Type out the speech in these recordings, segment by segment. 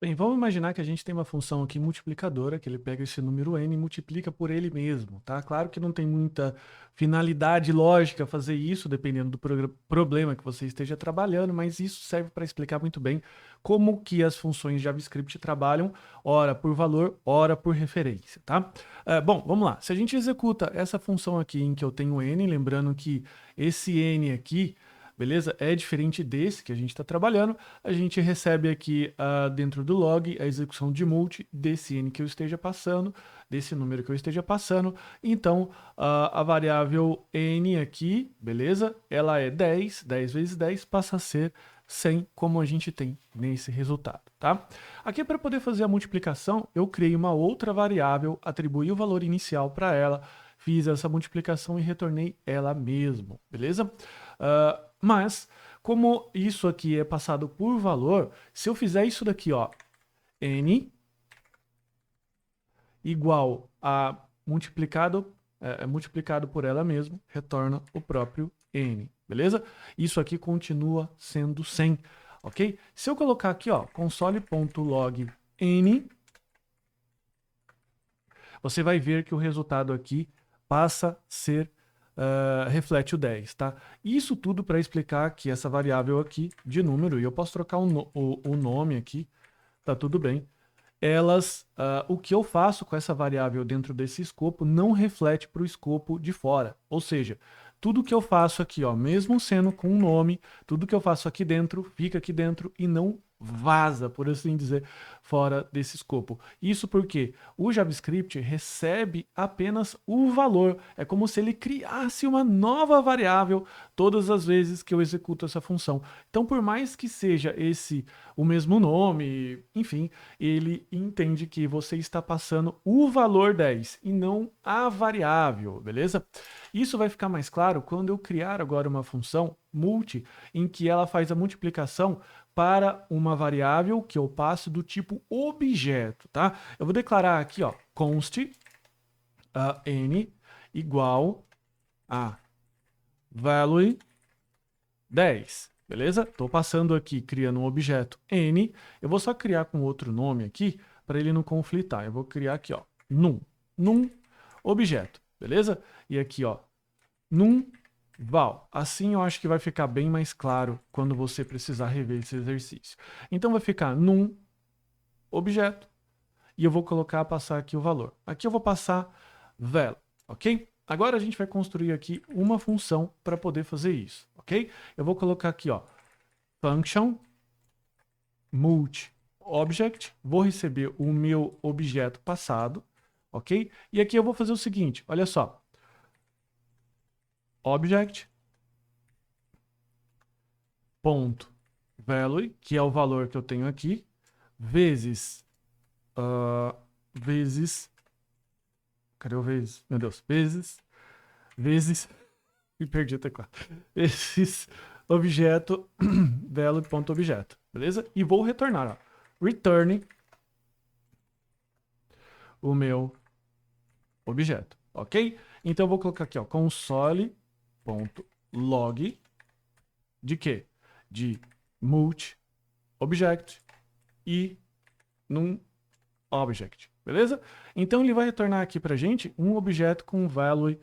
Bem, vamos imaginar que a gente tem uma função aqui multiplicadora, que ele pega esse número n e multiplica por ele mesmo, tá? Claro que não tem muita finalidade lógica fazer isso, dependendo do problema que você esteja trabalhando, mas isso serve para explicar muito bem como que as funções JavaScript trabalham, ora por valor, ora por referência, tá? Bom, vamos lá. Se a gente executa essa função aqui em que eu tenho n, lembrando que esse n aqui, beleza? É diferente desse que a gente está trabalhando. A gente recebe aqui dentro do log a execução de multi desse n que eu esteja passando, desse número que eu esteja passando. Então, a variável n aqui, beleza? Ela é 10, 10 vezes 10 passa a ser 100, como a gente tem nesse resultado, tá? Aqui para poder fazer a multiplicação, eu criei uma outra variável, atribuí o valor inicial para ela, fiz essa multiplicação e retornei ela mesmo, beleza? Mas, como isso aqui é passado por valor, se eu fizer isso daqui, ó, n igual a multiplicado por ela mesmo, retorna o próprio n, beleza? Isso aqui continua sendo 100, ok? Se eu colocar aqui, ó, console.log n, você vai ver que o resultado aqui passa a ser reflete o 10, tá? Isso tudo para explicar que essa variável aqui de número, e eu posso trocar o nome aqui, tá tudo bem. O que eu faço com essa variável dentro desse escopo não reflete para o escopo de fora. Ou seja, tudo que eu faço aqui, ó, mesmo sendo com um nome, tudo que eu faço aqui dentro, fica aqui dentro e não vaza, por assim dizer, fora desse escopo. Isso porque o JavaScript recebe apenas o valor. É como se ele criasse uma nova variável todas as vezes que eu executo essa função. Então, por mais que seja esse o mesmo nome, enfim, ele entende que você está passando o valor 10 e não a variável, beleza? Isso vai ficar mais claro quando eu criar agora uma função multi, em que ela faz a multiplicação para uma variável que eu passo do tipo objeto, tá? Eu vou declarar aqui, ó, const n igual a value 10, beleza? Estou passando aqui, criando um objeto n, eu vou só criar com outro nome aqui, para ele não conflitar. Eu vou criar aqui, ó, num objeto, beleza? E aqui, ó, num val. Assim eu acho que vai ficar bem mais claro quando você precisar rever esse exercício. Então vai ficar num objeto e eu vou passar aqui o valor. Aqui eu vou passar val, ok? Agora a gente vai construir aqui uma função para poder fazer isso, ok? Eu vou colocar aqui, ó, function multi object, vou receber o meu objeto passado, ok? E aqui eu vou fazer o seguinte, olha só, object ponto value, que é o valor que eu tenho aqui, vezes vezes, cadê o vezes? Meu Deus, vezes, me perdi o teclado, vezes objeto value.objeto, beleza? E vou retornar, ó, return o meu objeto, ok? Então eu vou colocar aqui, ó, console.log de quê? De multi object e num object, beleza? Então ele vai retornar aqui pra gente um objeto com value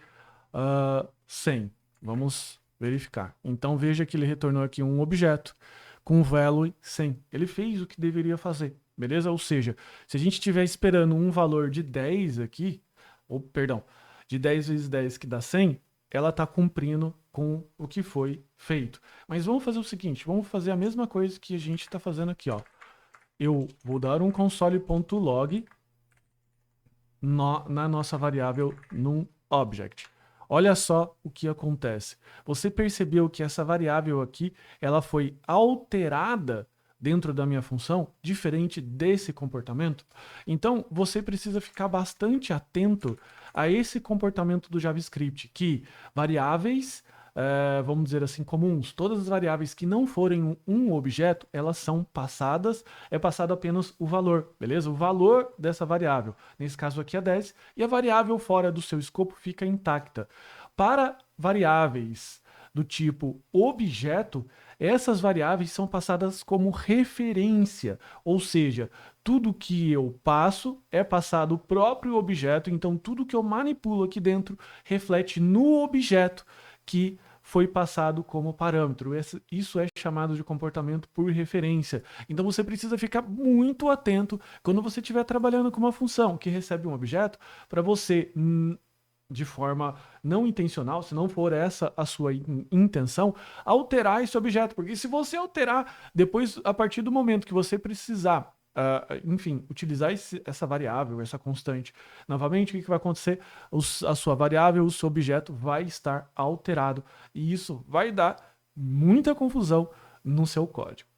100. Vamos verificar. Então veja que ele retornou aqui um objeto com value 100. Ele fez o que deveria fazer, beleza? Ou seja, se a gente estiver esperando um valor de 10 aqui, ou perdão, de 10 vezes 10 que dá 100, ela está cumprindo com o que foi feito. Mas vamos fazer o seguinte, vamos fazer a mesma coisa que a gente está fazendo aqui, ó. Eu vou dar um console.log na nossa variável num object. Olha só o que acontece. Você percebeu que essa variável aqui, ela foi alterada dentro da minha função, diferente desse comportamento? Então, você precisa ficar bastante atento a esse comportamento do JavaScript, que variáveis, vamos dizer assim, comuns, todas as variáveis que não forem um objeto, elas são passadas, é passado apenas o valor, beleza? O valor dessa variável, nesse caso aqui é 10, e a variável fora do seu escopo fica intacta. Para variáveis do tipo objeto, essas variáveis são passadas como referência, ou seja, tudo que eu passo é passado o próprio objeto, então tudo que eu manipulo aqui dentro reflete no objeto que foi passado como parâmetro. Isso é chamado de comportamento por referência. Então você precisa ficar muito atento quando você estiver trabalhando com uma função que recebe um objeto, para você, de forma não intencional, se não for essa a sua intenção, alterar esse objeto. Porque se você alterar, depois, a partir do momento que você precisar, enfim, utilizar essa variável, essa constante, novamente, o que vai acontecer? A sua variável, o seu objeto vai estar alterado. E isso vai dar muita confusão no seu código.